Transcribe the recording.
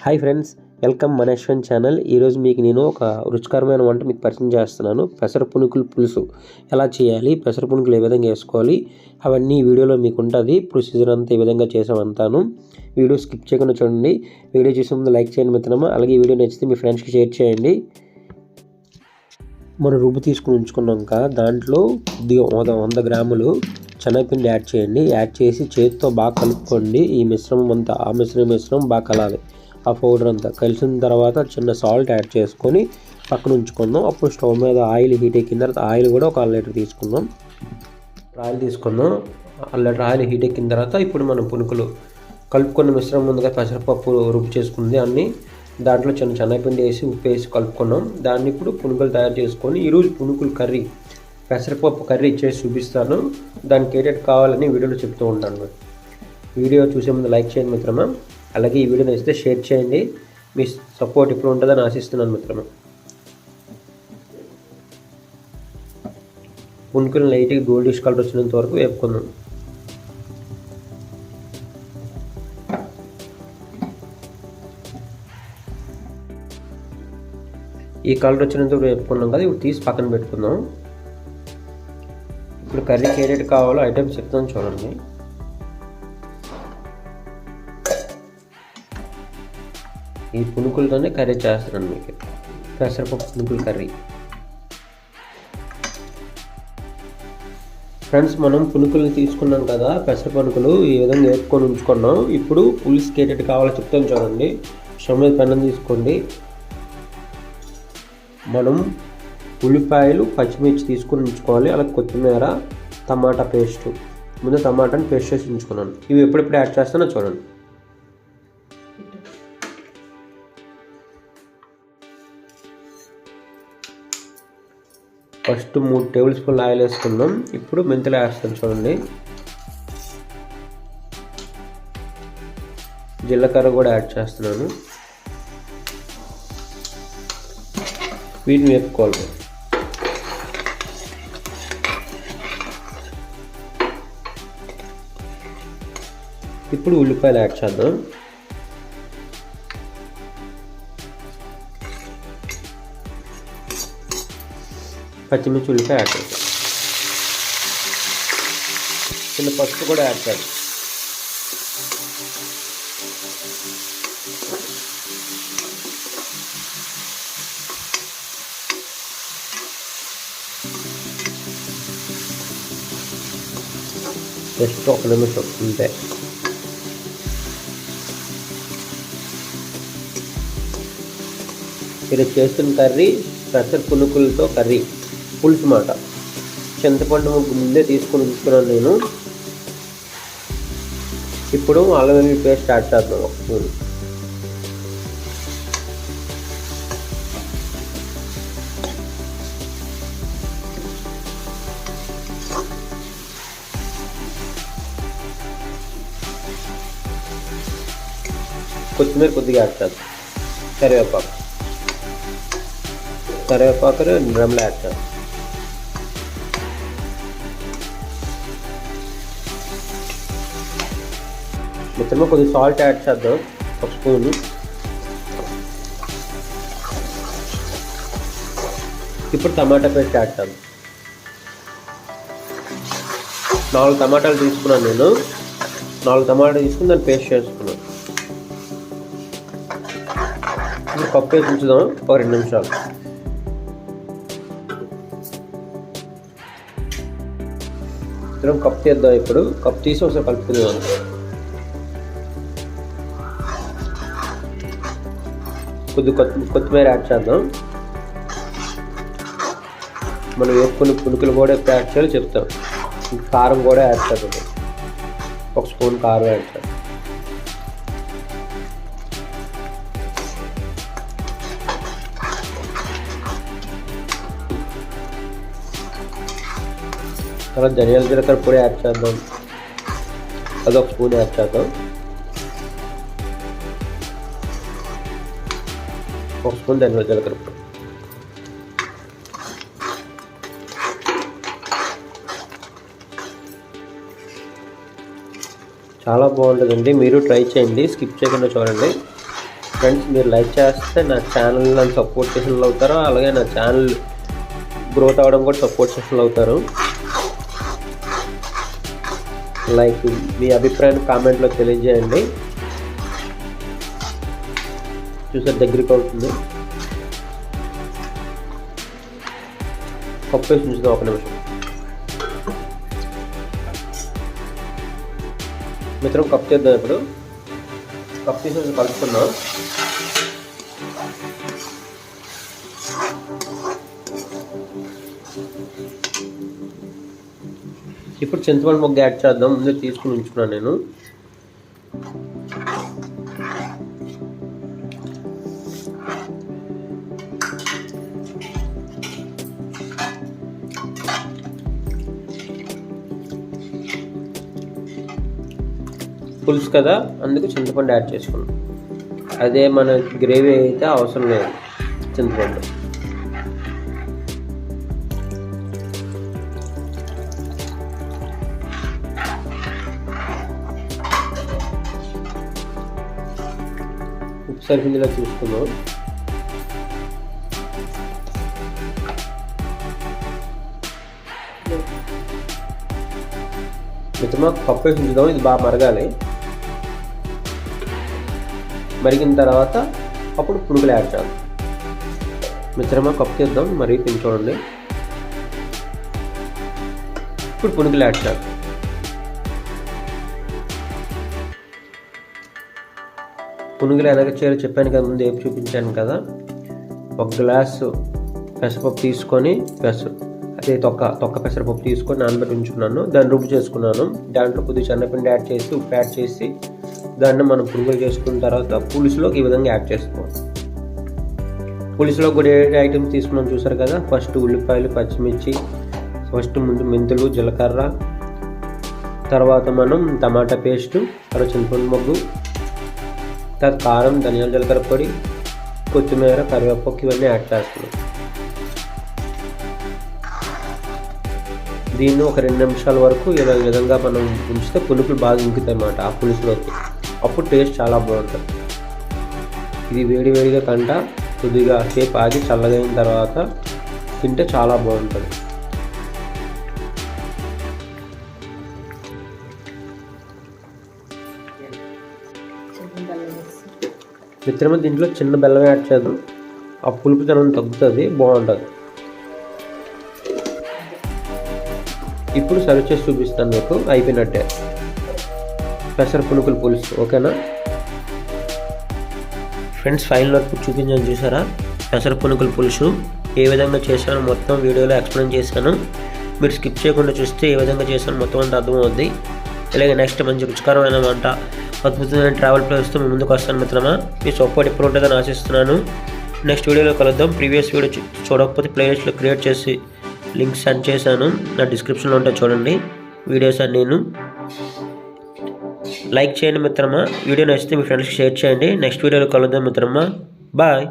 Hi friends, welcome మన Yashwant channel. ఈరోజు మీకు నేను ఒక రుచికరమైన వంట మీకు పరిచయం చేస్తున్నాను. పెసర పునుకుల పులుసు ఎలా చేయాలి, పెసర పునుకులు ఏ విధంగా వేసుకోవాలి, అవన్నీ ఈ వీడియోలో మీకు ఉంటుంది. ప్రొసీజర్ అంతా ఈ విధంగా చేసామంతాను. వీడియో స్కిప్ చేయకుండా చూడండి. వీడియో చూసే ముందు లైక్ చేయండి మిత్రమా. అలాగే ఈ వీడియో నచ్చితే మీ ఫ్రెండ్స్కి షేర్ చేయండి. మనం రుబ్బు తీసుకుని ఉంచుకున్నాక దాంట్లో కొద్దిగా 100 గ్రాములు శనగపిండి యాడ్ చేయండి. యాడ్ చేసి చేతితో బాగా కలుపుకోండి. ఈ మిశ్రమం అంతా మిశ్రమం బాగా కలాలి. ఆ పౌడర్ అంతా కలిసిన తర్వాత చిన్న సాల్ట్ యాడ్ చేసుకొని పక్కన ఉంచుకుందాం. అప్పుడు స్టవ్ మీద ఆయిల్ హీట్ ఎక్కిన తర్వాత ఆయిల్ కూడా ఒక 1 లీటర్ తీసుకుందాం. ఆయిల్ హీట్ ఎక్కిన తర్వాత ఇప్పుడు మనం పునుకులు కలుపుకున్న మిశ్రమం ముందుగా పెసరపప్పు రుబ్బు చేసుకుంది అన్నీ దాంట్లో శనగపిండి వేసి ఉప్పు వేసి కలుపుకున్నాం. దాన్ని ఇప్పుడు పునుకులు తయారు చేసుకొని ఈరోజు పునుకులు కర్రీ పెసరపప్పు కర్రీ చేసి చూపిస్తాను. దానికి ఏటేటి కావాలని వీడియోలో చెప్తూ ఉంటాను. వీడియో చూసే ముందు లైక్ చేయండి మిత్రమా. అలాగే ఈ వీడియో నచ్చితే షేర్ చేయండి. మీ సపోర్ట్ ఇప్పుడు ఉంటుందని ఆశిస్తున్నాను మిత్రమా. పునుకులు లైట్గా గోల్డిష్ కలర్ వచ్చినంత వరకు వేపుకుందాం. ఈ కలర్ వచ్చినంత వరకు వేపుకున్నాం కదా, ఇప్పుడు తీసి పక్కన పెట్టుకుందాం. ఇప్పుడు కర్రీకి ఏదైతే కావాలో ఐటమ్స్ చెప్తాను చూడండి. ఈ పునుకులతోనే కర్రీ చేస్తున్నాను మీకు, పెసరపప్పు పునుకుల కర్రీ. ఫ్రెండ్స్, మనం పునుకులు తీసుకున్నాం కదా, పెసర పునుకులు ఈ విధంగా వేపుకొని ఉంచుకున్నాం. ఇప్పుడు పులుసుకి ఏదైతే కావాలో చెప్తాను చూడండి. స్టవ్ మీద పెనం తీసుకోండి. మనం ఉల్లిపాయలు పచ్చిమిర్చి తీసుకొని ఉంచుకోవాలి. అలాగే కొత్తిమీర, టమాటా పేస్ట్. ముందు టమాటాని పేస్ట్ చేసి ఉంచుకున్నాను. ఇవి ఎప్పుడెప్పుడు యాడ్ చేస్తానో చూడండి. ఫస్ట్ 3 టేబుల్ స్పూన్లు ఆయిల్ వేసుకుందాం. ఇప్పుడు మెంతులు వేస్తాను చూడండి. జీలకర్ర కూడా యాడ్ చేస్తున్నాను. వీటిని వేపుకోవాలి. ఇప్పుడు ఉల్లిపాయలు యాడ్ చేద్దాం. పచ్చిమిర్చి ఉల్లిపాయ యాడ్ చేద్దాం. చిన్న పసుపు కూడా యాడ్ చేద్దాం. జస్ట్ 1 నిమిషం అంతే. ఇది చేస్తున్న కర్రీ పెసర పునుకులతో కర్రీ పులుసు మాట. చింతపండు ముందే తీసుకొని ఉంచుకున్నాను నేను. ఇప్పుడు అల్లం వెల్లుల్లి పేస్ట్ యాడ్ చేద్దాం 1 స్పూన్. కొత్తిమీర కొద్దిగా యాడ్ చేద్దాం. కరివేపాకు డ్రమ్లో యాడ్ చేద్దాం. మిత్రమా కొద్దిగా సాల్ట్ యాడ్ చేద్దాం 1 స్పూను. ఇప్పుడు టమాటా పేస్ట్ యాడ్ చేద్దాం. 4 టమాటాలు తీసుకున్నాను నేను. 4 టమాటాలు తీసుకుని దాన్ని పేస్ట్ చేసుకున్నాను. ఇప్పుడు పప్పు వేసి ఉంచుదాం 2 నిమిషాలు. కప్పు తీద్దాం. ఇప్పుడు కప్పు తీసి ఒకసారి కలుపుకుందాం. కొత్తిమీర యాడ్ చేద్దాం. మనం వేపుకుని పునుకులు కూడా ఎప్పుడు యాడ్ చేయాలో చెప్తాం. కారం కూడా యాడ్ చేద్దాం. 1 స్పూన్ కారం యాడ్ చేద్దాం. తర్వాత ధనియాల జీలకర్ర పొడి యాడ్ చేద్దాం. అది 1 స్పూన్ యాడ్ చేద్దాం. 1 స్పూన్ ధనియాల జీలకర్ర పొడి. చాలా బాగుంటుందండి. మీరు ట్రై చేయండి, స్కిప్ చేయకుండా చూడండి. ఫ్రెండ్స్ మీరు లైక్ చేస్తే నా ఛానల్ నన్ను సపోర్ట్ చేసిన వాళ్ళు అవుతారు, అలాగే నా ఛానల్ గ్రోత్ అవ్వడం కూడా సపోర్ట్ చేసిన వాళ్ళు అవుతారు. లైక్ మీ అభిప్రాయాన్ని కామెంట్లో తెలియజేయండి. చూసారు దగ్గరికి అవుతుంది. కప్పు వేసి ఉంచుదాం ఒక నిమిషం. మిత్రం కప్పు చేద్దాం. ఇప్పుడు కప్పు తీసి కలుపుకుందాం. ఇప్పుడు చింతపండు మొగ్గ యాడ్ చేద్దాం. ముందే తీసుకుని ఉంచుకున్నాను నేను. పులుసు కదా, అందుకు చింతపండు యాడ్ చేసుకున్నాం. అదే మన గ్రేవీ అయితే అవసరం లేదు చింతపండు. ఉప్పు సరిపోయిందిలా చూసుకుందాం. మిత్రమా పప్పు వేసి ఉంచుదాం. ఇది బాగా మరగాలి. మరిగిన తర్వాత అప్పుడు పునుగులు యాడ్ చేద్దాం. మిత్రమా కప్పు చేద్దాం. మరీ చూడండి. ఇప్పుడు పునుగులు యాడ్ చేద్దాం. పునుగులు ఎలాగ చేయాలో చెప్పాను కదా, ముందు ఏపి చూపించాను కదా. 1 గ్లాసు పెసరపప్పు తీసుకొని అదే తొక్క పెసరపప్పు తీసుకొని నానబెట్టి ఉంచుకున్నాను. దాన్ని రుబ్బు చేసుకున్నాను. దాంట్లో కొద్దిగా శనగపిండి యాడ్ చేసి ఉప్పు యాడ్ చేసి దాన్ని మనం పునుగులు చేసుకున్న తర్వాత పులుసులోకి ఈ విధంగా యాడ్ చేసుకోవాలి. పులుసులో కూడా ఏ ఐటమ్స్ తీసుకున్నాం చూసారు కదా. ఫస్ట్ ఉల్లిపాయలు, పచ్చిమిర్చి, ఫస్ట్ ముందు మెంతులు, జీలకర్ర, తర్వాత మనం టమాటా పేస్టు, తర్వాత చింతపండు మొగ్గు, తర్వాత కారం, ధనియాల జీలకర్ర పొడి, కొత్తిమీర, కరివేపాకు ఇవన్నీ యాడ్ చేస్తున్నాం. దీన్ని ఒక 2 నిమిషాల వరకు ఈ విధంగా మనం ఉంచితే పులుపులు బాగా ఇంకుతాయి అన్నమాట ఆ పులుసులోకి. అప్పుడు టేస్ట్ చాలా బాగుంటుంది. ఇది వేడివేడిగా కంట కొద్దిగా సేపు ఆగి చల్లగా అయిన తర్వాత తింటే చాలా బాగుంటుంది. మిత్రమా దీంట్లో చిన్న బెల్లం యాడ్ చేద్దాం. ఆ పులుపు తనం తగ్గుతుంది, బాగుంటుంది. ఇప్పుడు సర్వ్ చేసి చూపిస్తాను మీకు. అయిపోయినట్టే పెసర పునుగుల పులుసు. ఓకేనా ఫ్రెండ్స్, ఫైనల్ వరకు చూపించాను చూసారా. పెసర పునుగుల పులుసు ఏ విధంగా చేశానో మొత్తం వీడియోలో ఎక్స్ప్లెయిన్ చేశాను. మీరు స్కిప్ చేయకుండా చూస్తే ఏ విధంగా చేశానో మొత్తం అంతా అర్థమవుద్ది. ఇలాగే నెక్స్ట్ మంచి రుచికరమైన వంట, అద్భుతమైన ట్రావెల్ ప్లేస్తో మీ ముందుకు వస్తాను మిత్రమా. మీ సపోర్ట్ ఎప్పుడు ఉంటుందని ఆశిస్తున్నాను. నెక్స్ట్ వీడియోలో కలుద్దాం. ప్రీవియస్ వీడియో చూడకపోతే ప్లేలిస్ట్లో క్రియేట్ చేసి లింక్ సెండ్ చేశాను, నా డిస్క్రిప్షన్లో ఉంటే చూడండి వీడియోస్ అన్ని. లైక్ చేయండి మిత్రమా. వీడియో నచ్చితే మీ ఫ్రెండ్స్కి షేర్ చేయండి. నెక్స్ట్ వీడియోలో కలుద్దాం మిత్రమా. బాయ్.